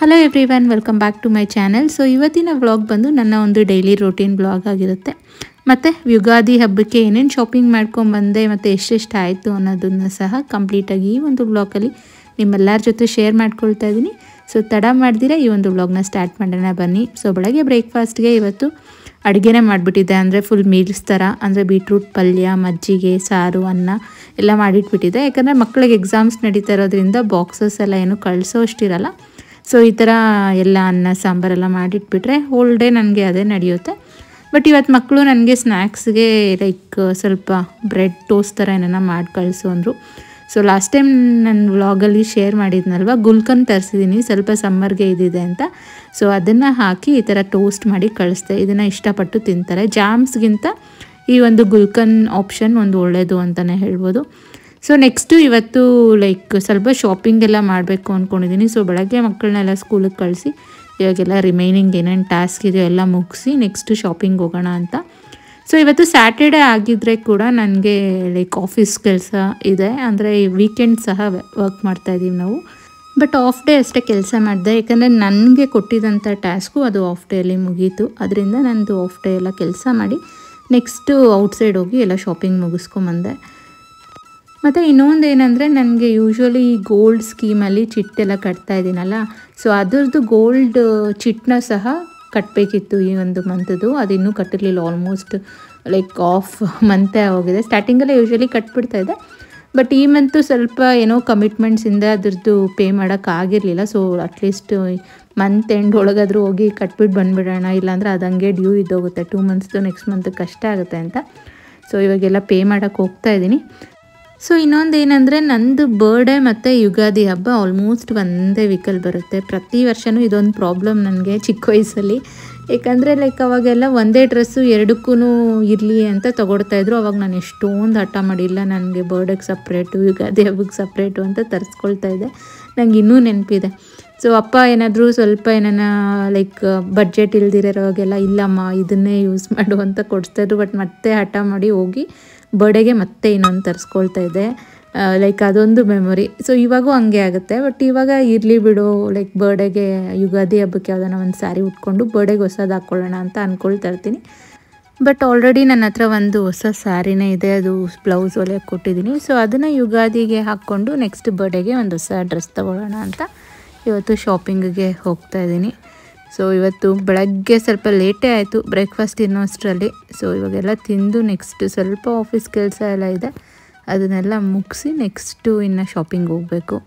Hello everyone, welcome back to my channel. So ಇವತ್ತಿನ vlog ಬಂದು ನನ್ನ ಒಂದು ಡೈಲಿ ರೂಟೀನ್ ವ್ಲಾಗ್ ಆಗಿರುತ್ತೆ. ಮತ್ತು ಯುಗಾದಿ ಹಬ್ಬಕ್ಕೆ ಏನೇನು ಶಾಪಿಂಗ್ ಮಾಡ್ಕೊಂಬಂದೆ ಮತ್ತು ಎಷ್ಟೆಷ್ಟು ಆಯಿತು ಅನ್ನೋದನ್ನು ಸಹ ಕಂಪ್ಲೀಟಾಗಿ ಈ ಒಂದು ವ್ಲಾಗಲ್ಲಿ ನಿಮ್ಮೆಲ್ಲರ ಜೊತೆ ಶೇರ್ ಮಾಡ್ಕೊಳ್ತಾ ಇದ್ದೀನಿ. ಸೊ ತಡ ಮಾಡ್ದಿರ ಈ ಒಂದು ವ್ಲಾಗ್ನ ಸ್ಟಾರ್ಟ್ ಮಾಡೋಣ ಬನ್ನಿ. ಸೊ ಬೆಳಗ್ಗೆ ಬ್ರೇಕ್ಫಾಸ್ಟ್ಗೆ ಇವತ್ತು ಅಡುಗೆನೇ ಮಾಡಿಬಿಟ್ಟಿದ್ದೆ, ಅಂದರೆ ಫುಲ್ ಮೀಲ್ಸ್ ಥರ, ಅಂದರೆ ಬೀಟ್ರೂಟ್ ಪಲ್ಯ, ಮಜ್ಜಿಗೆ, ಸಾರು, ಅನ್ನ ಎಲ್ಲ ಮಾಡಿಟ್ಬಿಟ್ಟಿದ್ದೆ. ಯಾಕಂದರೆ ಮಕ್ಕಳಿಗೆ ಎಕ್ಸಾಮ್ಸ್ ನಡೀತಾ ಇರೋದ್ರಿಂದ ಬಾಕ್ಸಸ್ ಎಲ್ಲ ಏನು ಕಳಿಸೋ ಅಷ್ಟಿರಲ್ಲ. ಸೊ ಈ ಥರ ಎಲ್ಲ ಅನ್ನ ಸಾಂಬಾರೆಲ್ಲ ಮಾಡಿಟ್ಬಿಟ್ರೆ ಹೋಲ್ ಡೇ ನನಗೆ ಅದೇ ನಡೆಯುತ್ತೆ. ಬಟ್ ಇವತ್ತು ಮಕ್ಕಳು ನನಗೆ ಸ್ನ್ಯಾಕ್ಸ್ಗೆ ಲೈಕ್ ಸ್ವಲ್ಪ ಬ್ರೆಡ್ ಟೋಸ್ಟ್ ಥರ ಏನಾರ ಮಾಡಿ ಕಳಿಸು ಅಂದರು. ಸೊ ಲಾಸ್ಟ್ ಟೈಮ್ ನನ್ನ ವ್ಲಾಗಲ್ಲಿ ಶೇರ್ ಮಾಡಿದ್ನಲ್ವ, ಗುಲ್ಕನ್ ತರಿಸಿದ್ದೀನಿ, ಸ್ವಲ್ಪ ಸಮ್ಮರ್ಗೆ ಇದಿದೆ ಅಂತ. ಸೊ ಅದನ್ನು ಹಾಕಿ ಈ ಥರ ಟೋಸ್ಟ್ ಮಾಡಿ ಕಳಿಸ್ದೆ. ಇದನ್ನು ಇಷ್ಟಪಟ್ಟು ತಿಂತಾರೆ. ಜಾಮ್ಸ್ಗಿಂತ ಈ ಒಂದು ಗುಲ್ಕನ್ ಆಪ್ಷನ್ ಒಂದು ಒಳ್ಳೆಯದು ಅಂತಲೇ ಹೇಳ್ಬೋದು. ಸೊ ನೆಕ್ಸ್ಟು ಇವತ್ತು ಲೈಕ್ ಸ್ವಲ್ಪ ಶಾಪಿಂಗ್ ಎಲ್ಲ ಮಾಡಬೇಕು ಅಂದ್ಕೊಂಡಿದ್ದೀನಿ. ಸೊ ಬೆಳಗ್ಗೆ ಮಕ್ಕಳನ್ನೆಲ್ಲ ಸ್ಕೂಲಿಗೆ ಕಳಿಸಿ ಇವಾಗೆಲ್ಲ ರಿಮೈನಿಂಗ್ ಏನೇನು ಟಾಸ್ಕ್ ಇದೆಯೋ ಎಲ್ಲ ಮುಗಿಸಿ ನೆಕ್ಸ್ಟು ಶಾಪಿಂಗ್ ಹೋಗೋಣ ಅಂತ. ಸೊ ಇವತ್ತು ಸ್ಯಾಟರ್ಡೇ ಆಗಿದ್ದರೆ ಕೂಡ ನನಗೆ ಲೈಕ್ ಆಫೀಸ್ ಕೆಲಸ ಇದೆ, ಅಂದರೆ ವೀಕೆಂಡ್ ಸಹ ವರ್ಕ್ ಮಾಡ್ತಾಯಿದ್ದೀವಿ ನಾವು. ಬಟ್ ಆಫ್ ಡೇ ಅಷ್ಟೇ ಕೆಲಸ ಮಾಡಿದೆ, ಯಾಕಂದರೆ ನನಗೆ ಕೊಟ್ಟಿದ್ದಂಥ ಟಾಸ್ಕು ಅದು ಆಫ್ ಡೇಯಲ್ಲಿ ಮುಗೀತು. ಅದರಿಂದ ನಂದು ಆಫ್ ಡೇ ಎಲ್ಲ ಕೆಲಸ ಮಾಡಿ ನೆಕ್ಸ್ಟು ಔಟ್ಸೈಡ್ ಹೋಗಿ ಎಲ್ಲ ಶಾಪಿಂಗ್ ಮುಗಿಸ್ಕೊಂಬಂದೆ. ಮತ್ತು ಇನ್ನೊಂದು ಏನಂದರೆ, ನನಗೆ ಯೂಶ್ವಲಿ ಈ ಗೋಲ್ಡ್ ಸ್ಕೀಮಲ್ಲಿ ಚಿಟ್ಟೆಲ್ಲ ಕಟ್ತಾ ಇದ್ದೀನಲ್ಲ, ಸೊ ಅದರದ್ದು ಗೋಲ್ಡ್ ಚಿಟ್ಟನ್ನ ಸಹ ಕಟ್ಟಬೇಕಿತ್ತು ಈ ಒಂದು ಮಂತದ್ದು. ಅದು ಇನ್ನೂ ಕಟ್ಟಿರಲಿಲ್ಲ, ಆಲ್ಮೋಸ್ಟ್ ಲೈಕ್ ಆಫ್ ಮಂತೇ ಹೋಗಿದೆ. ಸ್ಟಾರ್ಟಿಂಗಲ್ಲೇ ಯೂಶ್ವಲಿ ಕಟ್ಬಿಡ್ತಾಯಿದ್ದೆ, ಬಟ್ ಈ ಮಂತು ಸ್ವಲ್ಪ ಏನೋ ಕಮಿಟ್ಮೆಂಟ್ಸಿಂದ ಅದ್ರದ್ದು ಪೇ ಮಾಡೋಕ್ಕಾಗಿರಲಿಲ್ಲ. ಸೊ ಅಟ್ಲೀಸ್ಟ್ ಮಂತ್ ಎಂಡ್ ಒಳಗಾದರೂ ಹೋಗಿ ಕಟ್ಬಿಟ್ಟು ಬಂದುಬಿಡೋಣ, ಇಲ್ಲಾಂದರೆ ಅದು ಹಂಗೆ ಡ್ಯೂ ಇದ್ದೋಗುತ್ತೆ 2 ಮಂತ್ಸ್ದು, ನೆಕ್ಸ್ಟ್ ಮಂತ್ ಕಷ್ಟ ಆಗುತ್ತೆ ಅಂತ. ಸೊ ಇವಾಗೆಲ್ಲ ಪೇ ಮಾಡೋಕ್ಕೆ ಹೋಗ್ತಾಯಿದ್ದೀನಿ. ಸೊ ಇನ್ನೊಂದು ಏನಂದರೆ, ನಂದು ಬರ್ಡೇ ಮತ್ತು ಯುಗಾದಿ ಹಬ್ಬ ಆಲ್ಮೋಸ್ಟ್ ಒಂದೇ ವೀಕಲ್ಲಿ ಬರುತ್ತೆ. ಪ್ರತಿ ವರ್ಷವೂ ಇದೊಂದು ಪ್ರಾಬ್ಲಮ್ ನನಗೆ ಚಿಕ್ಕ ವಯಸ್ಸಲ್ಲಿ. ಏಕೆಂದರೆ ಲೈಕ್ ಅವಾಗೆಲ್ಲ ಒಂದೇ ಡ್ರೆಸ್ಸು ಎರಡಕ್ಕೂ ಇರಲಿ ಅಂತ ತೊಗೊಳ್ತಾಯಿದ್ರು. ಅವಾಗ ನಾನು ಎಷ್ಟೊಂದು ಹಠ ಮಾಡಿಲ್ಲ, ನನಗೆ ಬರ್ಡೇಗೆ ಸಪ್ರೇಟು, ಯುಗಾದಿ ಹಬ್ಬಕ್ಕೆ ಸಪ್ರೇಟು ಅಂತ ತರಿಸ್ಕೊಳ್ತಾಯಿದ್ದೆ. ನಂಗೆ ಇನ್ನೂ ನೆನಪಿದೆ. ಸೊ ಅಪ್ಪ ಏನಾದರೂ ಸ್ವಲ್ಪ ಏನಾನ ಲೈಕ್ ಬಡ್ಜೆಟ್ ಇಲ್ದಿರೋವಾಗೆಲ್ಲ ಇಲ್ಲಮ್ಮ ಇದನ್ನೇ ಯೂಸ್ ಮಾಡು ಅಂತ ಕೊಡಿಸ್ತಾಯಿದ್ರು. ಬಟ್ ಮತ್ತೆ ಹಠ ಮಾಡಿ ಹೋಗಿ ಬರ್ಡೇಗೆ ಮತ್ತೆ ಇನ್ನೊಂದು ತರಿಸ್ಕೊಳ್ತಾ ಇದ್ದೆ. ಲೈಕ್ ಅದೊಂದು ಮೆಮೊರಿ. ಸೊ ಇವಾಗೂ ಹಂಗೆ ಆಗುತ್ತೆ. ಬಟ್ ಇವಾಗ ಇರಲಿ ಬಿಡು, ಲೈಕ್ ಬರ್ಡೇಗೆ ಯುಗಾದಿ ಹಬ್ಬಕ್ಕೆ ಯಾವುದಾನ ಒಂದು ಸ್ಯಾರಿ ಉಟ್ಕೊಂಡು ಬರ್ಡೇಗೆ ಹೊಸದು ಹಾಕ್ಕೊಳ್ಳೋಣ ಅಂತ ಅಂದ್ಕೊಳ್ತಾ ಇರ್ತೀನಿ. ಬಟ್ ಆಲ್ರೆಡಿ ನನ್ನ ಹತ್ರ ಒಂದು ಹೊಸ ಸ್ಯಾರಿನೇ ಇದೆ, ಅದು ಬ್ಲೌಸ್ ಹೊಲಿಯೋಕ್ಕೆ ಕೊಟ್ಟಿದ್ದೀನಿ. ಸೊ ಅದನ್ನು ಯುಗಾದಿಗೆ ಹಾಕ್ಕೊಂಡು ನೆಕ್ಸ್ಟ್ ಬರ್ಡೇಗೆ ಒಂದು ಹೊಸ ಡ್ರೆಸ್ ತೊಗೊಳ್ಳೋಣ ಅಂತ ಇವತ್ತು ಶಾಪಿಂಗಿಗೆ ಹೋಗ್ತಾ ಇದ್ದೀನಿ. ಸೊ ಇವತ್ತು ಬೆಳಗ್ಗೆ ಸ್ವಲ್ಪ ಲೇಟೇ ಆಯಿತು ಬ್ರೇಕ್ಫಾಸ್ಟ್ ತಿನ್ನೋ ಅಷ್ಟರಲ್ಲಿ. ಸೊ ಇವಾಗೆಲ್ಲ ತಿಂದು ನೆಕ್ಸ್ಟ್ ಸ್ವಲ್ಪ ಆಫೀಸ್ ಕೆಲಸ ಎಲ್ಲ ಇದೆ, ಅದನ್ನೆಲ್ಲ ಮುಗಿಸಿ ನೆಕ್ಸ್ಟು ಇನ್ನು ಶಾಪಿಂಗ್ ಹೋಗಬೇಕು.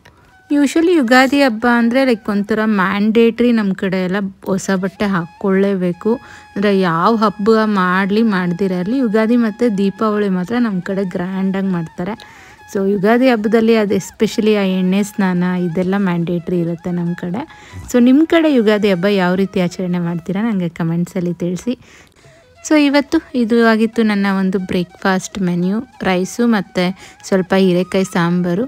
ಯೂಶ್ವಲಿ ಯುಗಾದಿ ಹಬ್ಬ ಅಂದರೆ ಲೈಕ್ ಒಂಥರ ಮ್ಯಾಂಡೇಟ್ರಿ, ನಮ್ಮ ಕಡೆ ಎಲ್ಲ ಹೊಸ ಬಟ್ಟೆ ಹಾಕ್ಕೊಳ್ಳೇಬೇಕು. ಅಂದರೆ ಯಾವ ಹಬ್ಬ ಮಾಡದಿರಲಿ, ಯುಗಾದಿ ಮತ್ತು ದೀಪಾವಳಿ ಮಾತ್ರ ನಮ್ಮ ಕಡೆ ಗ್ರ್ಯಾಂಡಾಗಿ ಮಾಡ್ತಾರೆ. ಸೊ ಯುಗಾದಿ ಹಬ್ಬದಲ್ಲಿ ಅದು ಎಸ್ಪೆಷಲಿ ಆ ಎಣ್ಣೆ ಸ್ನಾನ ಇದೆಲ್ಲ ಮ್ಯಾಂಡೇಟ್ರಿ ಇರುತ್ತೆ ನಮ್ಮ ಕಡೆ. ಸೊ ನಿಮ್ಮ ಕಡೆ ಯುಗಾದಿ ಹಬ್ಬ ಯಾವ ರೀತಿ ಆಚರಣೆ ಮಾಡ್ತೀರಾ ನನಗೆ ಕಮೆಂಟ್ಸಲ್ಲಿ ತಿಳಿಸಿ. ಸೊ ಇವತ್ತು ಇದು ಆಗಿತ್ತು ನನ್ನ ಒಂದು ಬ್ರೇಕ್ಫಾಸ್ಟ್ ಮೆನ್ಯೂ. ರೈಸು ಮತ್ತು ಸ್ವಲ್ಪ ಹೀರೆಕಾಯಿ ಸಾಂಬಾರು,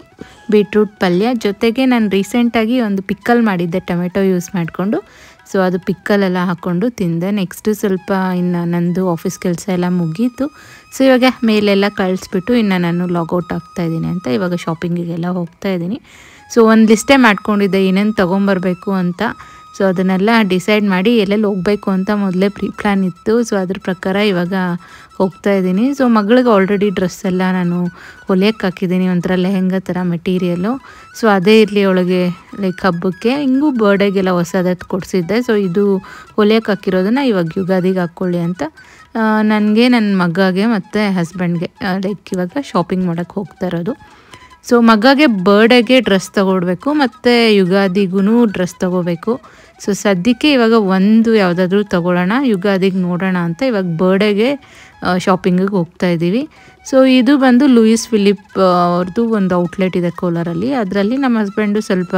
ಬೀಟ್ರೂಟ್ ಪಲ್ಯ, ಜೊತೆಗೆ ನಾನು ರೀಸೆಂಟಾಗಿ ಒಂದು ಪಿಕ್ಕಲ್ ಮಾಡಿದ್ದೆ ಟೊಮೆಟೊ ಯೂಸ್ ಮಾಡಿಕೊಂಡು. ಸೊ ಅದು ಪಿಕ್ಕಲೆಲ್ಲ ಹಾಕ್ಕೊಂಡು ತಿಂದೆ. ನೆಕ್ಸ್ಟು ಸ್ವಲ್ಪ ಇನ್ನು ನಂದು ಆಫೀಸ್ ಕೆಲಸ ಎಲ್ಲ ಮುಗೀತು. ಸೊ ಇವಾಗ ಮೇಲೆಲ್ಲ ಕಳಿಸ್ಬಿಟ್ಟು ಇನ್ನು ನಾನು ಲಾಗೌಟ್ ಆಗ್ತಾಯಿದ್ದೀನಿ ಅಂತ ಇವಾಗ ಶಾಪಿಂಗಿಗೆಲ್ಲ ಹೋಗ್ತಾಯಿದ್ದೀನಿ. ಸೊ ಒಂದು ಲಿಸ್ಟೇ ಮಾಡ್ಕೊಂಡಿದ್ದೆ ಏನೇನು ತೊಗೊಂಬರ್ಬೇಕು ಅಂತ. ಸೊ ಅದನ್ನೆಲ್ಲ ಡಿಸೈಡ್ ಮಾಡಿ ಎಲ್ಲೆಲ್ಲಿ ಹೋಗಬೇಕು ಅಂತ ಮೊದಲೇ ಪ್ರೀ ಪ್ಲ್ಯಾನ್ ಇತ್ತು. ಸೊ ಅದ್ರ ಪ್ರಕಾರ ಇವಾಗ ಹೋಗ್ತಾಯಿದ್ದೀನಿ. ಸೊ ಮಗಳಿಗೆ ಆಲ್ರೆಡಿ ಡ್ರೆಸ್ ಎಲ್ಲ ನಾನು ಹೊಲಿಯೋಕ್ಕೆ ಹಾಕಿದ್ದೀನಿ, ಒಂಥರ ಲೆಹೆಂಗಾ ಥರ ಮೆಟೀರಿಯಲ್ಲು. ಸೊ ಅದೇ ಇರಲಿ ಅವಳಿಗೆ ಲೈಕ್ ಹಬ್ಬಕ್ಕೆ. ಹಿಂಗೂ ಬರ್ಡೇಗೆಲ್ಲ ಹೊಸದತ್ತು ಕೊಡಿಸಿದ್ದೆ. ಸೊ ಇದು ಹೊಲಿಯೋಕ್ಕೆ ಹಾಕಿರೋದನ್ನು ಇವಾಗ ಯುಗಾದಿಗೆ ಹಾಕ್ಕೊಳ್ಳಿ ಅಂತ ನನಗೆ, ನನ್ನ ಮಗಗೆ ಮತ್ತು ಹಸ್ಬೆಂಡ್ಗೆ ಲೈಕ್ ಇವಾಗ ಶಾಪಿಂಗ್ ಮಾಡೋಕ್ಕೆ ಹೋಗ್ತಾ ಇರೋದು. ಸೊ ಮಗಗೆ ಬರ್ಡೇಗೆ ಡ್ರೆಸ್ ತೊಗೊಳ್ಬೇಕು ಮತ್ತು ಯುಗಾದಿಗೂ ಡ್ರೆಸ್ ತೊಗೋಬೇಕು. ಸೊ ಸದ್ಯಕ್ಕೆ ಇವಾಗ ಒಂದು ಯಾವುದಾದ್ರೂ ತೊಗೊಳ್ಳೋಣ, ಯುಗಾದಿಗೆ ನೋಡೋಣ ಅಂತ ಇವಾಗ ಬರ್ಡೇಗೆ ಶಾಪಿಂಗಿಗೆ ಹೋಗ್ತಾಯಿದ್ದೀವಿ. ಸೊ ಇದು ಬಂದು ಲೂಯಿಸ್ ಫಿಲಿಪ್ ಅವ್ರದ್ದು ಒಂದು ಔಟ್ಲೆಟ್ ಇದೆ ಕೋಲಾರಲ್ಲಿ. ಅದರಲ್ಲಿ ನಮ್ಮ ಹಸ್ಬೆಂಡು ಸ್ವಲ್ಪ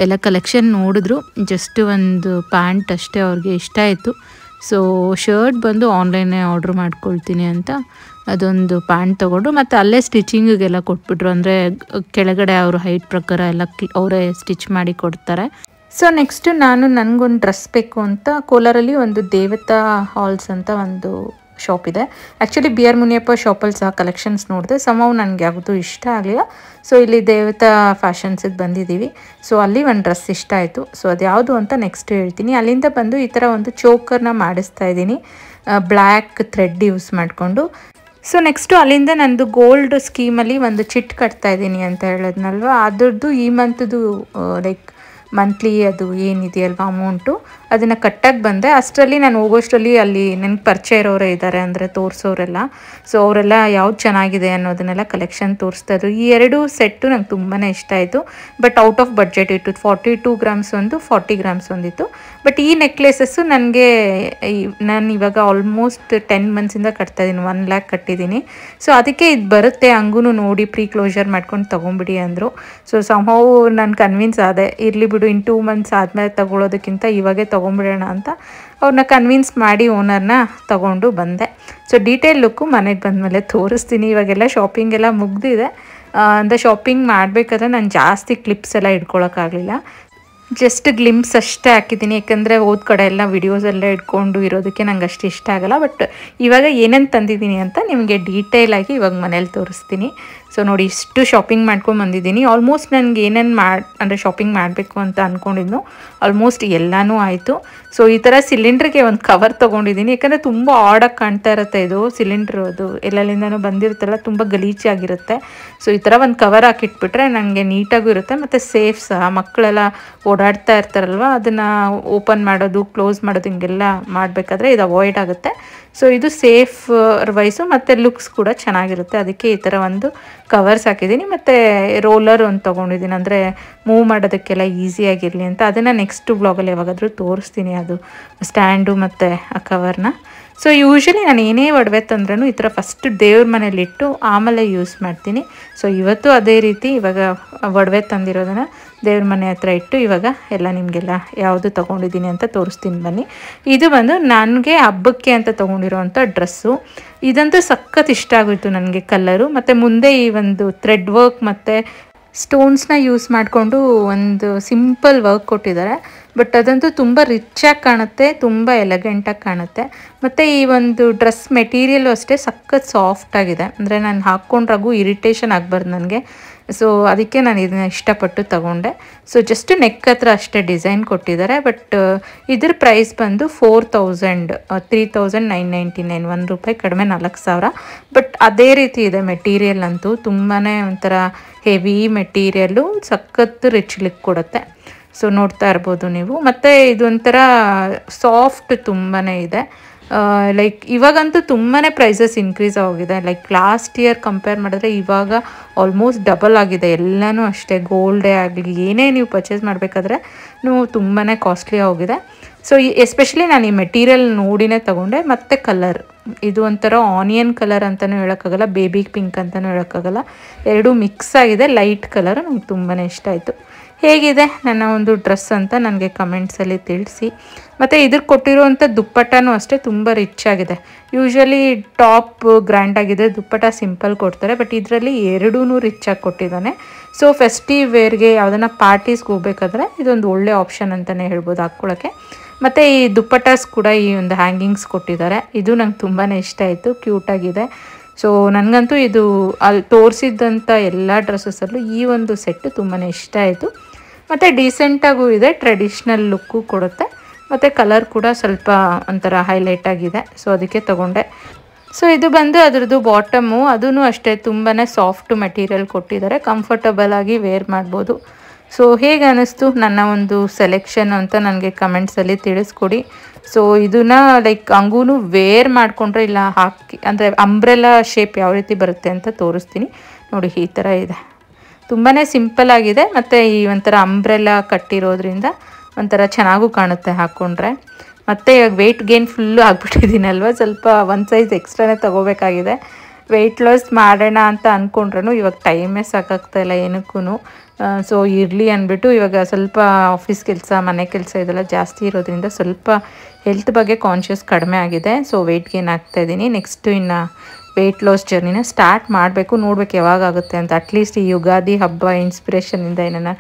ಎಲ್ಲ ಕಲೆಕ್ಷನ್ ನೋಡಿದ್ರು. ಜಸ್ಟ್ ಒಂದು ಪ್ಯಾಂಟ್ ಅಷ್ಟೇ ಅವ್ರಿಗೆ ಇಷ್ಟ ಆಯಿತು. ಸೊ ಶರ್ಟ್ ಬಂದು ಆನ್ಲೈನೇ ಆರ್ಡ್ರ್ ಮಾಡ್ಕೊಳ್ತೀನಿ ಅಂತ ಅದೊಂದು ಪ್ಯಾಂಟ್ ತೊಗೊಂಡು, ಮತ್ತು ಅಲ್ಲೇ ಸ್ಟಿಚಿಂಗಿಗೆಲ್ಲ ಕೊಟ್ಬಿಟ್ರು. ಅಂದರೆ ಕೆಳಗಡೆ ಅವರು ಹೈಟ್ ಪ್ರಕಾರ ಎಲ್ಲ ಅವರೇ ಸ್ಟಿಚ್ ಮಾಡಿ ಕೊಡ್ತಾರೆ. ಸೊ ನೆಕ್ಸ್ಟ್ ನನಗೊಂದು ಡ್ರೆಸ್ ಬೇಕು ಅಂತ ಕೋಲಾರಲ್ಲಿ ಒಂದು ದೇವತಾ ಹಾಲ್ಸ್ ಅಂತ ಒಂದು ಶಾಪ್ ಇದೆ. ಆ್ಯಕ್ಚುಲಿ ಬಿ ಆರ್ ಮುನಿಯಪ್ಪ ಶಾಪಲ್ಲಿ ಸಹ ಕಲೆಕ್ಷನ್ಸ್ ನೋಡಿದೆ, ಸಮವ್ ನನಗೆ ಯಾವುದು ಇಷ್ಟ ಆಗಲಿಲ್ಲ. ಸೊ ಇಲ್ಲಿ ದೇವತಾ ಫ್ಯಾಷನ್ಸಿಗೆ ಬಂದಿದ್ದೀವಿ. ಸೊ ಅಲ್ಲಿ ಒಂದು ಡ್ರೆಸ್ ಇಷ್ಟ ಆಯಿತು. ಸೊ ಅದು ಯಾವುದು ಅಂತ ನೆಕ್ಸ್ಟ್ ಹೇಳ್ತೀನಿ. ಅಲ್ಲಿಂದ ಬಂದು ಈ ಥರ ಒಂದು ಚೋಕರ್ನ ಮಾಡಿಸ್ತಾ ಇದ್ದೀನಿ ಬ್ಲ್ಯಾಕ್ ಥ್ರೆಡ್ ಯೂಸ್ ಮಾಡಿಕೊಂಡು. ಸೊ ನೆಕ್ಸ್ಟು ಅಲ್ಲಿಂದ ನಂದು ಗೋಲ್ಡ್ ಸ್ಕೀಮಲ್ಲಿ ಒಂದು ಚಿಟ್ ಕಟ್ತಾ ಇದ್ದೀನಿ ಅಂತ ಹೇಳಿದ್ನಲ್ವ, ಅದರದ್ದು ಈ ಮಂತ್ದು ಲೈಕ್ ಮಂತ್ಲಿ ಅದು ಏನಿದೆಯಲ್ವ ಅಮೌಂಟು ಅದನ್ನು ಕಟ್ಟಕ್ಕೆ ಬಂದೆ. ಅಷ್ಟರಲ್ಲಿ ನಾನು ಹೋಗೋಷ್ಟರಲ್ಲಿ ಅಲ್ಲಿ ನನಗೆ ಪರಿಚಯ ಇರೋರೇ ಇದ್ದಾರೆ, ಅಂದರೆ ತೋರಿಸೋರೆಲ್ಲ. ಸೊ ಅವರೆಲ್ಲ ಯಾವ್ದು ಚೆನ್ನಾಗಿದೆ ಅನ್ನೋದನ್ನೆಲ್ಲ ಕಲೆಕ್ಷನ್ ತೋರಿಸ್ತಾ ಇದ್ರು. ಈ 2 ಸೆಟ್ಟು ನಂಗೆ ತುಂಬಾ ಇಷ್ಟ ಆಯಿತು. ಬಟ್ ಔಟ್ ಆಫ್ ಬಡ್ಜೆಟ್ ಇತ್ತು. 42 ಗ್ರಾಮ್ಸ್ ಒಂದು, 40 ಗ್ರಾಮ್ಸ್ ಒಂದಿತ್ತು. ಬಟ್ ಈ ನೆಕ್ಲೆಸಸ್ಸು ನನಗೆ ನಾನು ಇವಾಗ ಆಲ್ಮೋಸ್ಟ್ 10 ಮಂತ್ಸಿಂದ ಕಟ್ತಾ ಇದ್ದೀನಿ, 1 ಲ್ಯಾಕ್ ಕಟ್ಟಿದ್ದೀನಿ. ಸೊ ಅದಕ್ಕೆ ಇದು ಬರುತ್ತೆ ಹಂಗೂ ನೋಡಿ ಪ್ರೀ ಕ್ಲೋಜರ್ ಮಾಡ್ಕೊಂಡು ತೊಗೊಂಬಿಡಿ ಅಂದರು. ಸೊ ಸಂಹೌ ನಾನು ಕನ್ವಿನ್ಸ್ ಆದೆ, ಇರಲಿ ಬಿಡು ಇನ್ನು 2 ಮಂತ್ಸ್ ಆದಮೇಲೆ ತೊಗೊಳೋದಕ್ಕಿಂತ ಇವಾಗೇ ತೊಗೊಂಬಿಡೋಣ ಅಂತ ಅವ್ರನ್ನ ಕನ್ವಿನ್ಸ್ ಮಾಡಿ ಓನರ್ನ ತೊಗೊಂಡು ಬಂದೆ. ಸೊ ಡೀಟೇಲ್ ಲುಕ್ಕು ಮನೆಗೆ ಬಂದಮೇಲೆ ತೋರಿಸ್ತೀನಿ. ಇವಾಗೆಲ್ಲ ಶಾಪಿಂಗ್ ಎಲ್ಲ ಮುಗ್ದಿದೆ. ಅಂದರೆ ಶಾಪಿಂಗ್ ಮಾಡಬೇಕಾದ್ರೆ ನಾನು ಜಾಸ್ತಿ ಕ್ಲಿಪ್ಸ್ ಎಲ್ಲ ಇಟ್ಕೊಳ್ಳೋಕ್ಕಾಗಲಿಲ್ಲ, ಜಸ್ಟ್ ಗ್ಲಿಮ್ಸ್ ಅಷ್ಟೇ ಹಾಕಿದ್ದೀನಿ. ಯಾಕಂದರೆ ಹೋದ ಕಡೆ ಎಲ್ಲ ವಿಡಿಯೋಸೆಲ್ಲ ಇಟ್ಕೊಂಡು ಇರೋದಕ್ಕೆ ನಂಗೆ ಅಷ್ಟು ಇಷ್ಟ ಆಗೋಲ್ಲ. ಬಟ್ ಇವಾಗ ಏನೇನು ತಂದಿದ್ದೀನಿ ಅಂತ ನಿಮಗೆ ಡೀಟೇಲಾಗಿ ಇವಾಗ ಮನೇಲಿ ತೋರಿಸ್ತೀನಿ. ಸೊ ನೋಡಿ, ಇಷ್ಟು ಶಾಪಿಂಗ್ ಮಾಡ್ಕೊಂಡು ಬಂದಿದ್ದೀನಿ. ಆಲ್ಮೋಸ್ಟ್ ನನಗೆ ಏನೇನು ಅಂದರೆ ಶಾಪಿಂಗ್ ಮಾಡಬೇಕು ಅಂತ ಅಂದ್ಕೊಂಡಿದ್ನು ಆಲ್ಮೋಸ್ಟ್ ಎಲ್ಲನೂ ಆಯಿತು. ಸೊ ಈ ಥರ ಸಿಲಿಂಡ್ರಿಗೆ ಒಂದು ಕವರ್ ತೊಗೊಂಡಿದ್ದೀನಿ. ಯಾಕಂದರೆ ತುಂಬ ಆಡಾಗಿ ಕಾಣ್ತಾ ಇರುತ್ತೆ ಇದು ಸಿಲಿಂಡ್ರು, ಅದು ಎಲ್ಲೆಲ್ಲಿಂದನೂ ಬಂದಿರುತ್ತಲ್ಲ, ತುಂಬ ಗಲೀಜಾಗಿರುತ್ತೆ. ಸೊ ಈ ಥರ ಒಂದು ಕವರ್ ಹಾಕಿಟ್ಬಿಟ್ರೆ ನನಗೆ ನೀಟಾಗೂ ಇರುತ್ತೆ ಮತ್ತು ಸೇಫ್ ಸಹ. ಮಕ್ಕಳೆಲ್ಲ ಓಡಾಡ್ತಾ ಇರ್ತಾರಲ್ವ, ಅದನ್ನು ಓಪನ್ ಮಾಡೋದು ಕ್ಲೋಸ್ ಮಾಡೋದು ಹಿಂಗೆಲ್ಲ ಮಾಡಬೇಕಾದ್ರೆ ಇದು ಅವಾಯ್ಡ್ ಆಗುತ್ತೆ. ಸೊ ಇದು ಸೇಫ್ ವೈಸು ಮತ್ತು ಲುಕ್ಸ್ ಕೂಡ ಚೆನ್ನಾಗಿರುತ್ತೆ. ಅದಕ್ಕೆ ಈ ಥರ ಒಂದು ಕವರ್ಸ್ ಹಾಕಿದ್ದೀನಿ. ಮತ್ತು ರೋಲರ್ ಒಂದು ತೊಗೊಂಡಿದ್ದೀನಿ, ಅಂದರೆ ಮೂವ್ ಮಾಡೋದಕ್ಕೆಲ್ಲ ಈಸಿಯಾಗಿರಲಿ ಅಂತ. ಅದನ್ನು ನೆಕ್ಸ್ಟ್ ಬ್ಲಾಗಲ್ಲಿ ಯಾವಾಗಾದರೂ ತೋರಿಸ್ತೀನಿ, ಅದು ಸ್ಟ್ಯಾಂಡು ಮತ್ತು ಆ ಕವರ್ನ. ಸೊ ಯೂಶ್ವಲಿ ನಾನು ಏನೇ ಒಡವೆ ತಂದ್ರೂ ಈ ಥರ ಫಸ್ಟ್ ದೇವ್ರ ಮನೇಲಿಟ್ಟು ಆಮೇಲೆ ಯೂಸ್ ಮಾಡ್ತೀನಿ. ಸೊ ಇವತ್ತು ಅದೇ ರೀತಿ ಇವಾಗ ಒಡವೆ ತಂದಿರೋದನ್ನು ದೇವ್ರ ಮನೆ ಹತ್ರ ಇಟ್ಟು ಇವಾಗ ಎಲ್ಲ ನಿಮಗೆಲ್ಲ ಯಾವುದು ತೊಗೊಂಡಿದ್ದೀನಿ ಅಂತ ತೋರಿಸ್ತೀನಿ ಬನ್ನಿ. ಇದು ಬಂದು ನನಗೆ ಹಬ್ಬಕ್ಕೆ ಅಂತ ತೊಗೊಂಡಿರೋವಂಥ ಡ್ರೆಸ್ಸು. ಇದಂತೂ ಸಖತ್ ಇಷ್ಟ ಆಗೋಯಿತು ನನಗೆ ಕಲರು. ಮತ್ತು ಮುಂದೆ ಈ ಒಂದು ಥ್ರೆಡ್ ವರ್ಕ್ ಮತ್ತು ಸ್ಟೋನ್ಸ್ನ ಯೂಸ್ ಮಾಡಿಕೊಂಡು ಒಂದು ಸಿಂಪಲ್ ವರ್ಕ್ ಕೊಟ್ಟಿದ್ದಾರೆ. ಬಟ್ ಅದಂತೂ ತುಂಬ ರಿಚಾಗಿ ಕಾಣುತ್ತೆ, ತುಂಬ ಎಲೆಗೆಂಟಾಗಿ ಕಾಣುತ್ತೆ. ಮತ್ತು ಈ ಒಂದು ಡ್ರೆಸ್ ಮೆಟೀರಿಯಲ್ಲು ಅಷ್ಟೇ ಸಖತ್ ಸಾಫ್ಟಾಗಿದೆ, ಅಂದರೆ ನಾನು ಹಾಕ್ಕೊಂಡ್ರಾಗೂ ಇರಿಟೇಷನ್ ಆಗಬಾರ್ದು ನನಗೆ. ಸೊ ಅದಕ್ಕೆ ನಾನು ಇದನ್ನ ಇಷ್ಟಪಟ್ಟು ತಗೊಂಡೆ. ಸೊ ಜಸ್ಟ್ ನೆಕ್ ಹತ್ರ ಅಷ್ಟೇ ಡಿಸೈನ್ ಕೊಟ್ಟಿದ್ದಾರೆ. ಬಟ್ ಇದ್ರ ಪ್ರೈಸ್ ಬಂದು 4000, 3999, ₹1 ಕಡಿಮೆ 4000. ಬಟ್ ಅದೇ ರೀತಿ ಇದೆ ಮೆಟೀರಿಯಲ್ ಅಂತೂ, ತುಂಬಾ ಒಂಥರ ಹೆವಿ ಮೆಟೀರಿಯಲ್ಲು, ಸಖತ್ ರಿಚ್ ಲುಕ್ ಕೊಡುತ್ತೆ. ಸೊ ನೋಡ್ತಾ ಇರ್ಬೋದು ನೀವು. ಮತ್ತು ಇದೊಂಥರ ಸಾಫ್ಟ್ ತುಂಬಾ ಇದೆ. ಲೈಕ್ ಇವಾಗಂತೂ ತುಂಬಾ ಪ್ರೈಸಸ್ ಇನ್ಕ್ರೀಸ್ ಆಗಿದೆ. ಲೈಕ್ ಲಾಸ್ಟ್ ಇಯರ್ ಕಂಪೇರ್ ಮಾಡಿದ್ರೆ ಇವಾಗ ಆಲ್ಮೋಸ್ಟ್ ಡಬಲ್ ಆಗಿದೆ ಎಲ್ಲನೂ ಅಷ್ಟೇ. ಗೋಲ್ಡೇ ಆಗಲಿ ಏನೇ ನೀವು ಪರ್ಚೇಸ್ ಮಾಡಬೇಕಾದ್ರೆ ತುಂಬಾ ಕಾಸ್ಟ್ಲಿ ಆಗಿದೆ. ಸೊ ಎಸ್ಪೆಷಲಿ ನಾನು ಈ ಮೆಟೀರಿಯಲ್ ನೋಡಿನೇ ತೊಗೊಂಡೆ. ಮತ್ತು ಕಲರ್ ಇದು ಒಂಥರ ಆನಿಯನ್ ಕಲರ್ ಅಂತಲೂ ಹೇಳೋಕ್ಕಾಗಲ್ಲ, ಬೇಬಿ ಪಿಂಕ್ ಅಂತಲೂ ಹೇಳೋಕ್ಕಾಗಲ್ಲ, ಎರಡೂ ಮಿಕ್ಸ್ ಆಗಿದೆ. ಲೈಟ್ ಕಲರ್ ನನಗೆ ತುಂಬಾ ಇಷ್ಟ ಆಯಿತು. ಹೇಗಿದೆ ನನ್ನ ಒಂದು ಡ್ರೆಸ್ ಅಂತ ನನಗೆ ಕಮೆಂಟ್ಸಲ್ಲಿ ತಿಳಿಸಿ. ಮತ್ತು ಇದ್ರ ಕೊಟ್ಟಿರುವಂಥ ದುಪ್ಪಟ್ಟನೂ ಅಷ್ಟೇ ತುಂಬ ರಿಚ್ ಆಗಿದೆ. ಯೂಶ್ವಲಿ ಟಾಪ್ ಗ್ರ್ಯಾಂಡ್ ಆಗಿದೆ, ದುಪ್ಪಟ್ಟ ಸಿಂಪಲ್ ಕೊಡ್ತಾರೆ. ಬಟ್ ಇದರಲ್ಲಿ ಎರಡೂ ರಿಚ್ ಆಗಿ ಕೊಟ್ಟಿದ್ದಾನೆ. ಸೊ ಫೆಸ್ಟಿವ್ ವೇರ್ಗೆ ಯಾವುದನ್ನ ಪಾರ್ಟೀಸ್ಗೆ ಹೋಗ್ಬೇಕಾದ್ರೆ ಇದೊಂದು ಒಳ್ಳೆ ಆಪ್ಷನ್ ಅಂತಲೇ ಹೇಳ್ಬೋದು ಹಾಕ್ಕೊಳ್ಳೋಕ್ಕೆ. ಮತ್ತು ಈ ದುಪ್ಪಟ್ಟಾಸ್ ಕೂಡ ಈ ಒಂದು ಹ್ಯಾಂಗಿಂಗ್ಸ್ ಕೊಟ್ಟಿದ್ದಾರೆ. ಇದು ನಂಗೆ ತುಂಬಾ ಇಷ್ಟ ಆಯಿತು, ಕ್ಯೂಟಾಗಿದೆ. ಸೊ ನನಗಂತೂ ಇದು ಅಲ್ಲಿ ತೋರಿಸಿದ್ದಂಥ ಎಲ್ಲ ಡ್ರೆಸ್ಸಸ್ಸಲ್ಲೂ ಈ ಒಂದು ಸೆಟ್ಟು ತುಂಬಾ ಇಷ್ಟ ಆಯಿತು. ಮತ್ತು ಡೀಸೆಂಟಾಗೂ ಇದೆ, ಟ್ರೆಡಿಷ್ನಲ್ ಲುಕ್ಕು ಕೊಡುತ್ತೆ. ಮತ್ತು ಕಲರ್ ಕೂಡ ಸ್ವಲ್ಪ ಒಂಥರ ಹೈಲೈಟ್ ಆಗಿದೆ. ಸೊ ಅದಕ್ಕೆ ತೊಗೊಂಡೆ. ಸೊ ಇದು ಬಂದು ಅದರದ್ದು ಬಾಟಮು, ಅದೂ ಅಷ್ಟೇ ತುಂಬಾ ಸಾಫ್ಟ್ ಮೆಟೀರಿಯಲ್ ಕೊಟ್ಟಿದ್ದಾರೆ, ಕಂಫರ್ಟಬಲ್ ಆಗಿ ವೇರ್ ಮಾಡ್ಬೋದು. ಸೊ ಹೇಗೆ ಅನ್ನಿಸ್ತು ನನ್ನ ಒಂದು ಸೆಲೆಕ್ಷನ್ ಅಂತ ನನಗೆ ಕಮೆಂಟ್ಸಲ್ಲಿ ತಿಳಿಸ್ಕೊಡಿ. ಸೊ ಇದನ್ನು ಲೈಕ್ ಹಂಗೂ ವೇರ್ ಮಾಡಿಕೊಂಡ್ರೆ ಇಲ್ಲ ಹಾಕಿ, ಅಂದರೆ ಅಂಬ್ರೆಲಾ ಶೇಪ್ ಯಾವ ರೀತಿ ಬರುತ್ತೆ ಅಂತ ತೋರಿಸ್ತೀನಿ ನೋಡಿ. ಈ ಥರ ಇದೆ, ತುಂಬಾ ಸಿಂಪಲ್ ಆಗಿದೆ. ಮತ್ತು ಈ ಒಂಥರ ಅಂಬ್ರೆಲಾ ಕಟ್ಟಿರೋದ್ರಿಂದ ಒಂಥರ ಚೆನ್ನಾಗೂ ಕಾಣುತ್ತೆ ಹಾಕ್ಕೊಂಡ್ರೆ. ಮತ್ತು ಇವಾಗ ವೆಯ್ಟ್ ಗೇನ್ ಫುಲ್ಲು ಆಗಿಬಿಟ್ಟಿದ್ದೀನಲ್ವ, ಸ್ವಲ್ಪ ಒಂದು ಸೈಜ್ ಎಕ್ಸ್ಟ್ರಾನೇ ತೊಗೋಬೇಕಾಗಿದೆ. ವೆಯ್ಟ್ ಲಾಸ್ ಮಾಡೋಣ ಅಂತ ಅಂದ್ಕೊಂಡ್ರೂ ಇವಾಗ ಟೈಮೇ ಸಾಕಾಗ್ತಾಯಿಲ್ಲ ಏನಕ್ಕೂ. ಸೊ ಇರಲಿ ಅಂದ್ಬಿಟ್ಟು ಇವಾಗ ಸ್ವಲ್ಪ ಆಫೀಸ್ ಕೆಲಸ, ಮನೆ ಕೆಲಸ ಇದೆಲ್ಲ ಜಾಸ್ತಿ ಇರೋದ್ರಿಂದ ಸ್ವಲ್ಪ ಹೆಲ್ತ್ ಬಗ್ಗೆ ಕಾನ್ಷಿಯಸ್ ಕಡಿಮೆ ಆಗಿದೆ. ಸೊ ವೆಯ್ಟ್ ಗೇನ್ ಆಗ್ತಾಯಿದ್ದೀನಿ. ನೆಕ್ಸ್ಟು ಇನ್ನು ವೆಯ್ಟ್ ಲಾಸ್ ಜರ್ನಿನ ಸ್ಟಾರ್ಟ್ ಮಾಡಬೇಕು, ನೋಡ್ಬೇಕು ಯಾವಾಗ ಆಗುತ್ತೆ ಅಂತ. ಅಟ್ಲೀಸ್ಟ್ ಈ ಯುಗಾದಿ ಹಬ್ಬ ಇನ್ಸ್ಪಿರೇಷನಿಂದ ಏನನ್ನ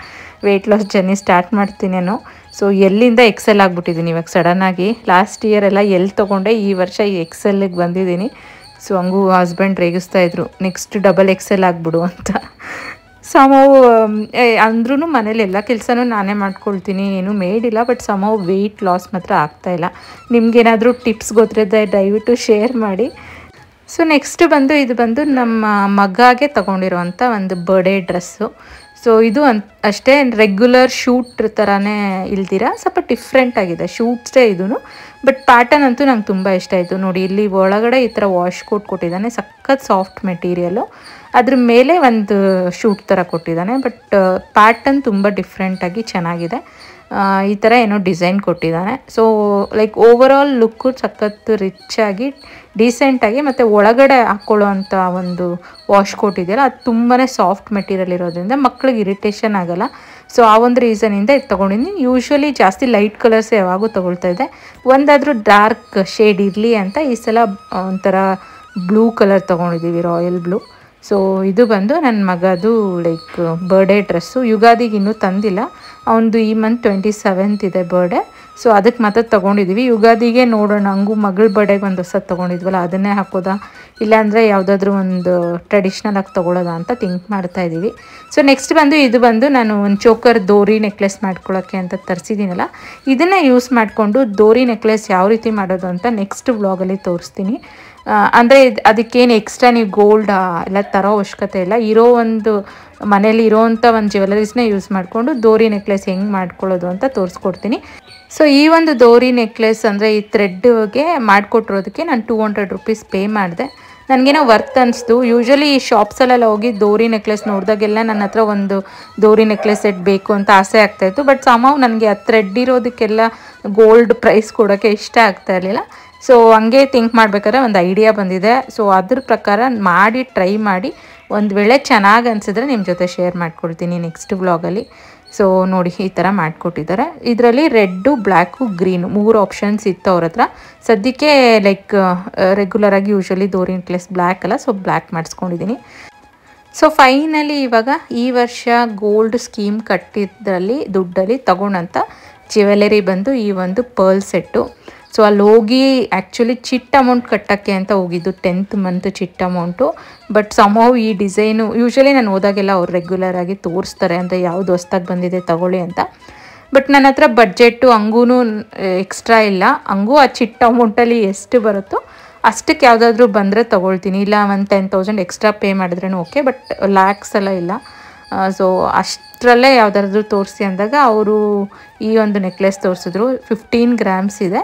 ವೆಯ್ಟ್ ಲಾಸ್ ಜರ್ನಿ ಸ್ಟಾರ್ಟ್ ಮಾಡ್ತೀನೇನೋ. ಸೊ ಎಲ್ಲಿಂದ ಎಕ್ಸೆಲ್ ಆಗಿಬಿಟ್ಟಿದ್ದೀನಿ ಇವಾಗ ಸಡನ್ನಾಗಿ. ಲಾಸ್ಟ್ ಇಯರ್ ಎಲ್ಲ ಎಲ್ಲಿ ತೊಗೊಂಡೆ, ಈ ವರ್ಷ ಈ ಎಕ್ಸೆಲ್ಗೆ ಬಂದಿದ್ದೀನಿ. ಸೊ ಹಂಗೂ ಹಸ್ಬೆಂಡ್ ರೇಗಿಸ್ತಾಯಿದ್ರು, ನೆಕ್ಸ್ಟ್ ಡಬಲ್ ಎಕ್ಸೆಲ್ ಆಗಿಬಿಡು ಅಂತ. ಸಮವು ಅಂದ್ರೂ ಮನೇಲಿ ಎಲ್ಲ ಕೆಲಸನೂ ನಾನೇ ಮಾಡ್ಕೊಳ್ತೀನಿ, ಏನೂ ಮೇಡಿಲ್ಲ. ಬಟ್ ಸಮವು ವೆಯ್ಟ್ ಲಾಸ್ ಮಾತ್ರ ಆಗ್ತಾಯಿಲ್ಲ. ನಿಮ್ಗೇನಾದರೂ ಟಿಪ್ಸ್ ಗೊತ್ತಿದ್ರೆ ದಯವಿಟ್ಟು ಶೇರ್ ಮಾಡಿ. ಸೊ ನೆಕ್ಸ್ಟ್ ಬಂದು ಇದು ಬಂದು ನಮ್ಮ ಮಗಾಗೆ ತೊಗೊಂಡಿರೋವಂಥ ಒಂದು ಬರ್ಡೇ ಡ್ರೆಸ್ಸು. ಸೊ ಇದು ಅಷ್ಟೇ ರೆಗ್ಯುಲರ್ ಶೂಟ್ ಥರನೇ ಇಲ್ದಿರ ಸ್ವಲ್ಪ ಡಿಫ್ರೆಂಟ್ ಆಗಿದೆ, ಶೂಟ್ಸೇ ಇದೂ. ಬಟ್ ಪ್ಯಾಟರ್ನ್ ಅಂತೂ ನಂಗೆ ತುಂಬ ಇಷ್ಟ ಆಯಿತು. ನೋಡಿ ಇಲ್ಲಿ ಒಳಗಡೆ ಈ ಥರ ವಾಶ್ ಕೋಟ್ ಕೊಟ್ಟಿದ್ದಾನೆ, ಸಖತ್ ಸಾಫ್ಟ್ ಮೆಟೀರಿಯಲು. ಅದ್ರ ಮೇಲೆ ಒಂದು ಶೂಟ್ ಥರ ಕೊಟ್ಟಿದ್ದಾನೆ. ಬಟ್ ಪ್ಯಾಟರ್ನ್ ತುಂಬ ಡಿಫ್ರೆಂಟಾಗಿ ಚೆನ್ನಾಗಿದೆ. ಈ ಥರ ಏನೋ ಡಿಸೈನ್ ಕೊಟ್ಟಿದ್ದಾನೆ. ಸೊ ಲೈಕ್ ಓವರಾಲ್ ಲುಕ್ಕು ಸಖತ್ ರಿಚ್ಚಾಗಿ ಡೀಸೆಂಟಾಗಿ, ಮತ್ತು ಒಳಗಡೆ ಹಾಕ್ಕೊಳ್ಳೋ ಅಂಥ ಒಂದು ವಾಶ್ ಕೋಟ್ ಇದೆಯಲ್ಲ ಅದು ತುಂಬಾ ಸಾಫ್ಟ್ ಮೆಟೀರಿಯಲ್ ಇರೋದ್ರಿಂದ ಮಕ್ಳಿಗೆ ಇರಿಟೇಷನ್ ಆಗೋಲ್ಲ. ಸೊ ಆ ಒಂದು ರೀಸನಿಂದ ಇದು ತೊಗೊಂಡಿದ್ದೀನಿ. ಯೂಶ್ವಲಿ ಜಾಸ್ತಿ ಲೈಟ್ ಕಲರ್ಸ್ ಯಾವಾಗೂ ತೊಗೊಳ್ತಾ ಇದ್ದೆ, ಒಂದಾದರೂ ಡಾರ್ಕ್ ಶೇಡ್ ಇರಲಿ ಅಂತ ಈ ಸಲ ಒಂಥರ ಬ್ಲೂ ಕಲರ್ ತೊಗೊಂಡಿದ್ದೀವಿ, ರಾಯಲ್ ಬ್ಲೂ. ಸೊ ಇದು ಬಂದು ನನ್ನ ಮಗದು ಲೈಕ್ ಬರ್ಡೇ ಡ್ರೆಸ್ಸು. ಯುಗಾದಿಗೆ ಇನ್ನೂ ತಂದಿಲ್ಲ, ಅವನದು ಈ ಮಂತ್ 27th ಇದೆ ಬರ್ಡೇ. ಸೊ ಅದಕ್ಕೆ ಮಾತ್ರ ತೊಗೊಂಡಿದ್ದೀವಿ. ಯುಗಾದಿಗೆ ನೋಡೋಣ, ಹಂಗೂ ಮಗಳ ಬರ್ಡೇಗೆ ಒಂದು ಹೊಸ ತೊಗೊಂಡಿದ್ವಲ್ಲ ಅದನ್ನೇ ಹಾಕೋದಾ, ಇಲ್ಲಾಂದರೆ ಯಾವುದಾದ್ರೂ ಒಂದು ಟ್ರೆಡಿಷ್ನಲ್ ಆಗಿ ತೊಗೊಳ್ಳೋದಾ ಅಂತ ಥಿಂಕ್ ಮಾಡ್ತಾಯಿದ್ದೀವಿ. ಸೊ ನೆಕ್ಸ್ಟ್ ಬಂದು ಇದು ಬಂದು ನಾನು ಒಂದು ಚೋಕರ್ ದೋರಿ ನೆಕ್ಲೆಸ್ ಮಾಡ್ಕೊಳ್ಳೋಕ್ಕೆ ಅಂತ ತರಿಸಿದ್ದೀನಲ್ಲ, ಇದನ್ನು ಯೂಸ್ ಮಾಡಿಕೊಂಡು ದೋರಿ ನೆಕ್ಲೆಸ್ ಯಾವ ರೀತಿ ಮಾಡೋದು ಅಂತ ನೆಕ್ಸ್ಟ್ ವ್ಲಾಗಲ್ಲಿ ತೋರಿಸ್ತೀನಿ. ಅಂದರೆ ಅದಕ್ಕೇನು ಎಕ್ಸ್ಟ್ರಾ ನೀವು ಗೋಲ್ಡ್ ಎಲ್ಲ ತರೋ ಅವಶ್ಯಕತೆ ಇಲ್ಲ. ಇರೋ ಒಂದು ಮನೇಲಿ ಇರೋವಂಥ ಒಂದು ಜ್ಯುವೆಲರೀಸ್ನೇ ಯೂಸ್ ಮಾಡಿಕೊಂಡು ದೋರಿ ನೆಕ್ಲೆಸ್ ಹೆಂಗೆ ಮಾಡ್ಕೊಳ್ಳೋದು ಅಂತ ತೋರಿಸ್ಕೊಡ್ತೀನಿ. ಸೊ ಈ ಒಂದು ದೋರಿ ನೆಕ್ಲೆಸ್ ಅಂದರೆ ಈ ಥ್ರೆಡ್ಗೆ ಮಾಡಿಕೊಟ್ಟಿರೋದಕ್ಕೆ ನಾನು 200 ರೂಪೀಸ್ ಪೇ ಮಾಡಿದೆ. ನನಗೇನೋ ವರ್ತ್ ಅನಿಸ್ತು. ಯೂಶ್ವಲಿ ಈ ಶಾಪ್ಸಲ್ಲೆಲ್ಲ ಹೋಗಿ ದೋರಿ ನೆಕ್ಲೆಸ್ ನೋಡಿದಾಗೆಲ್ಲ ನನ್ನ ಹತ್ರ ಒಂದು ದೋರಿ ನೆಕ್ಲೆಸ್ ಸೆಟ್ ಬೇಕು ಅಂತ ಆಸೆ ಆಗ್ತಾಯಿತ್ತು. ಬಟ್ ಸಮ್ಹೌ ನನಗೆ ಆ ಥ್ರೆಡ್ ಇರೋದಕ್ಕೆಲ್ಲ ಗೋಲ್ಡ್ ಪ್ರೈಸ್ ಕೊಡೋಕ್ಕೆ ಇಷ್ಟ ಆಗ್ತಾ ಇರಲಿಲ್ಲ. ಸೊ ಹಂಗೆ ಥಿಂಕ್ ಮಾಡಬೇಕಾದ್ರೆ ಒಂದು ಐಡಿಯಾ ಬಂದಿದೆ. ಸೊ ಅದ್ರ ಪ್ರಕಾರ ಮಾಡಿ ಟ್ರೈ ಮಾಡಿ, ಒಂದು ವೇಳೆ ಚೆನ್ನಾಗಿ ಅನಿಸಿದ್ರೆ ನಿಮ್ಮ ಜೊತೆ ಶೇರ್ ಮಾಡ್ಕೊಳ್ತೀನಿ ನೆಕ್ಸ್ಟ್ ವ್ಲಾಗಲ್ಲಿ. ಸೊ ನೋಡಿ ಈ ಥರ ಮಾಡಿಕೊಟ್ಟಿದ್ದಾರೆ. ಇದರಲ್ಲಿ ರೆಡ್ಡು, ಬ್ಲ್ಯಾಕು, ಗ್ರೀನು 3 ಆಪ್ಷನ್ಸ್ ಇತ್ತು ಅವ್ರ ಹತ್ರ. ಸದ್ಯಕ್ಕೆ ಲೈಕ್ ರೆಗ್ಯುಲರಾಗಿ ಯೂಶ್ವಲಿ ದೋರಿ ನೆಕ್ಲೆಸ್ ಬ್ಲ್ಯಾಕ್ ಅಲ್ಲ, ಸೊ ಬ್ಲ್ಯಾಕ್ ಮಾಡಿಸ್ಕೊಂಡಿದ್ದೀನಿ. ಸೊ ಫೈನಲಿ ಇವಾಗ ಈ ವರ್ಷ ಗೋಲ್ಡ್ ಸ್ಕೀಮ್ ಕಟ್ಟಿದ್ರಲ್ಲಿ ದುಡ್ಡಲ್ಲಿ ತಗೊಂಡಂಥ ಜ್ಯುವೆಲರಿ ಬಂದು ಈ ಒಂದು ಪರ್ಲ್ ಸೆಟ್ಟು. ಸೊ ಅಲ್ಲಿ ಹೋಗಿ ಆ್ಯಕ್ಚುಲಿ ಚಿಟ್ ಅಮೌಂಟ್ ಕಟ್ಟೋಕ್ಕೆ ಅಂತ ಹೋಗಿದ್ದು, 10th month chit amount. But somehow ಈ ಡಿಸೈನು ಯೂಶ್ವಲಿ ನಾನು ಹೋದಾಗೆಲ್ಲ ಅವ್ರು ರೆಗ್ಯುಲರಾಗಿ ತೋರಿಸ್ತಾರೆ ಅಂದರೆ ಯಾವುದು ಹೊಸ್ದಾಗಿ ಬಂದಿದೆ ತಗೊಳ್ಳಿ ಅಂತ. ಬಟ್ ನನ್ನ ಹತ್ರ ಬಡ್ಜೆಟ್ಟು ಹಂಗೂ ಎಕ್ಸ್ಟ್ರಾ ಇಲ್ಲ. ಹಂಗೂ ಆ ಚಿಟ್ ಅಮೌಂಟಲ್ಲಿ ಎಷ್ಟು ಬರುತ್ತೋ ಅಷ್ಟಕ್ಕೆ ಯಾವುದಾದ್ರೂ ಬಂದರೆ ತೊಗೊಳ್ತೀನಿ. ಇಲ್ಲ ಒಂದು 10,000 ಎಕ್ಸ್ಟ್ರಾ ಪೇ ಮಾಡಿದ್ರೂ ಓಕೆ, ಬಟ್ ಲ್ಯಾಕ್ಸ್ ಎಲ್ಲ ಇಲ್ಲ. ಸೊ ಅಷ್ಟರಲ್ಲೇ ಯಾವುದಾದ್ರೂ ತೋರಿಸಿ ಅಂದಾಗ ಅವರು ಈ ಒಂದು ನೆಕ್ಲೆಸ್ ತೋರಿಸಿದ್ರು. 15 ಗ್ರಾಮ್ಸ್ ಇದೆ.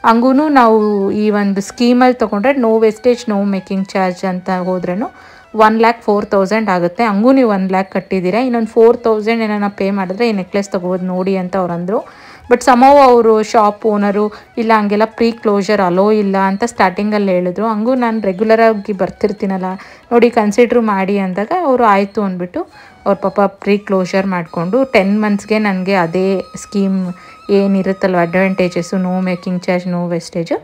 ಹಂಗೂ ನಾವು ಈ ಒಂದು ಸ್ಕೀಮಲ್ಲಿ ತೊಗೊಂಡ್ರೆ no wastage no making charge ಅಂತ ಹೋದ್ರೂ 1,04,000 ಆಗುತ್ತೆ. ಹಂಗೂ ನೀವು 1 lakh ಕಟ್ಟಿದ್ದೀರಾ, ಇನ್ನೊಂದು 4,000 ಏನಾನ ಪೇ ಮಾಡಿದ್ರೆ ಈ ನೆಕ್ಲೆಸ್ ತೊಗೋಬೋದು ನೋಡಿ ಅಂತ ಅವ್ರು ಅಂದರು. ಬಟ್ ಸಮ್ಹೌ ಅವರು ಶಾಪ್ ಓನರು ಇಲ್ಲ ಹಂಗೆಲ್ಲ ಪ್ರೀ ಕ್ಲೋಷರ್ ಅಲೋ ಇಲ್ಲ ಅಂತ ಸ್ಟಾರ್ಟಿಂಗಲ್ಲಿ ಹೇಳಿದ್ರು. ಹಂಗೂ ನಾನು ರೆಗ್ಯುಲರಾಗಿ ಬರ್ತಿರ್ತೀನಲ್ಲ, ನೋಡಿ ಕನ್ಸಿಡ್ರ್ ಮಾಡಿ ಅಂದಾಗ ಅವರು ಆಯಿತು ಅಂದ್ಬಿಟ್ಟು ಅವ್ರ ಪಾಪ ಪ್ರೀ ಕ್ಲೋಷರ್ ಮಾಡಿಕೊಂಡು 10 ಮಂತ್ಸ್ಗೆ ನನಗೆ ಅದೇ ಸ್ಕೀಮ್ ಏನಿರುತ್ತಲ್ವ advantages, no making charge no wastage,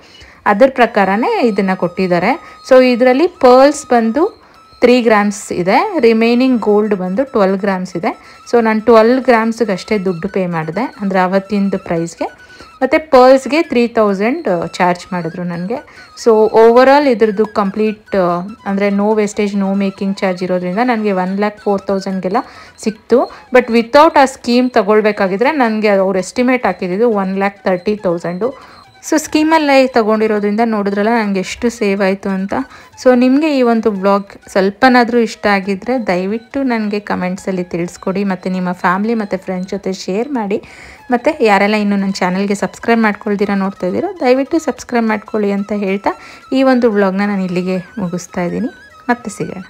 ಅದ್ರ ಪ್ರಕಾರನೇ ಇದನ್ನು ಕೊಟ್ಟಿದ್ದಾರೆ. ಸೊ ಇದರಲ್ಲಿ ಪರ್ಲ್ಸ್ ಬಂದು 3 ಗ್ರಾಮ್ಸ್ ಇದೆ, ರಿಮೈನಿಂಗ್ ಗೋಲ್ಡ್ ಬಂದು 12 ಗ್ರಾಮ್ಸ್ ಇದೆ. ಸೊ ನಾನು 12 ಗ್ರಾಮ್ಸ್ಗೆ ಅಷ್ಟೇ ದುಡ್ಡು ಪೇ ಮಾಡಿದೆ, ಅಂದರೆ ಅವತ್ತಿಂದು ಪ್ರೈಸ್ಗೆ. ಮತ್ತು ಪರ್ಲ್ಸ್ಗೆ 3,000 ಚಾರ್ಜ್ ಮಾಡಿದ್ರು ನನಗೆ. ಸೊ ಓವರಾಲ್ ಇದ್ರದ್ದು ಕಂಪ್ಲೀಟ್ ಅಂದರೆ no wastage no making charge ಇರೋದ್ರಿಂದ ನನಗೆ 1,04,000ಗೆಲ್ಲ ಸಿಕ್ತು. ಬಟ್ ವಿತೌಟ್ ಆ ಸ್ಕೀಮ್ ತೊಗೊಳ್ಬೇಕಾಗಿದ್ರೆ ನನಗೆ ಅವ್ರು ಎಸ್ಟಿಮೇಟ್ ಹಾಕಿದ್ದು 1,30,000. ಸೊ ಸ್ಕೀಮಲ್ಲಿ ತೊಗೊಂಡಿರೋದ್ರಿಂದ ನೋಡಿದ್ರಲ್ಲ ನನಗೆ ಎಷ್ಟು ಸೇವ್ ಆಯಿತು ಅಂತ. ಸೊ ನಿಮಗೆ ಈ ಒಂದು ವ್ಲಾಗ್ ಸ್ವಲ್ಪನಾದರೂ ಇಷ್ಟ ಆಗಿದ್ದರೆ ದಯವಿಟ್ಟು ನನಗೆ ಕಮೆಂಟ್ಸಲ್ಲಿ ತಿಳಿಸ್ಕೊಡಿ, ಮತ್ತು ನಿಮ್ಮ ಫ್ಯಾಮಿಲಿ ಮತ್ತು ಫ್ರೆಂಡ್ಸ್ ಜೊತೆ ಶೇರ್ ಮಾಡಿ. ಮತ್ತು ಯಾರೆಲ್ಲ ಇನ್ನೂ ನನ್ನ ಚಾನಲ್ಗೆ ಸಬ್ಸ್ಕ್ರೈಬ್ ಮಾಡ್ಕೊಳ್ದಿರ ನೋಡ್ತಾ ಇದ್ದೀರೋ ದಯವಿಟ್ಟು ಸಬ್ಸ್ಕ್ರೈಬ್ ಮಾಡ್ಕೊಳ್ಳಿ ಅಂತ ಹೇಳ್ತಾ ಈ ಒಂದು ವ್ಲಾಗ್ನ ನಾನು ಇಲ್ಲಿಗೆ ಮುಗಿಸ್ತಾ ಇದ್ದೀನಿ. ಮತ್ತೆ ಸಿಗೋಣ.